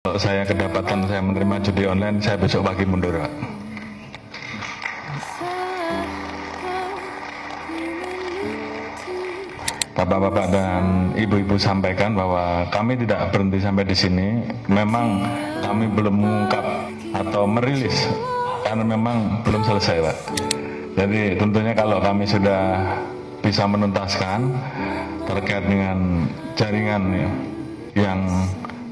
Kalau saya kedapatan saya menerima judi online, saya besok pagi mundur, Pak. Bapak-bapak dan ibu-ibu sampaikan bahwa kami tidak berhenti sampai di sini. Memang kami belum mengungkap atau merilis karena memang belum selesai, Pak. Jadi tentunya kalau kami sudah bisa menuntaskan terkait dengan jaringan yang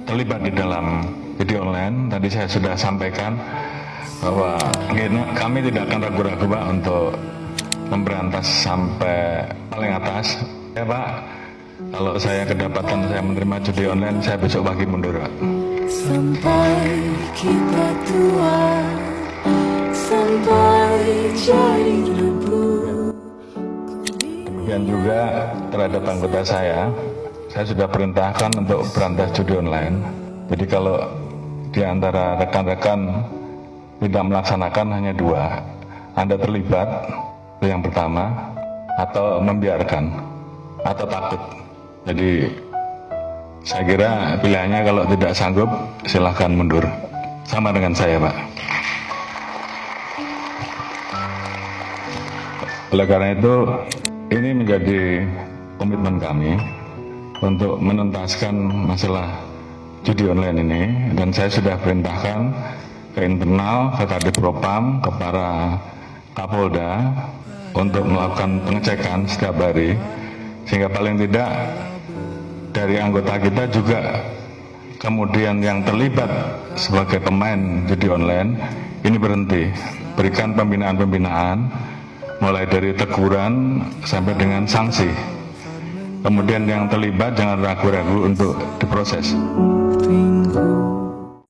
terlibat di dalam judi online, tadi saya sudah sampaikan bahwa kami tidak akan ragu-ragu, Pak, untuk memberantas sampai paling atas. Ya, Pak, kalau saya kedapatan saya menerima judi online, saya besok pagi mundur, Pak. Sampai kita tua, sampai jadi debu. Demikian juga terhadap anggota saya sudah perintahkan untuk berantas judi online. Jadi kalau di antara rekan-rekan tidak melaksanakan hanya dua, Anda terlibat, itu yang pertama, atau membiarkan, atau takut. Jadi saya kira pilihannya kalau tidak sanggup silahkan mundur. Sama dengan saya, Pak. Oleh karena itu, ini menjadi komitmen kami untuk menuntaskan masalah judi online ini, dan saya sudah perintahkan ke internal, ke Kadif Propam, ke para Kapolda untuk melakukan pengecekan setiap hari, sehingga paling tidak dari anggota kita juga kemudian yang terlibat sebagai pemain judi online ini berhenti. Berikan pembinaan-pembinaan mulai dari teguran sampai dengan sanksi. Kemudian yang terlibat jangan ragu-ragu untuk diproses.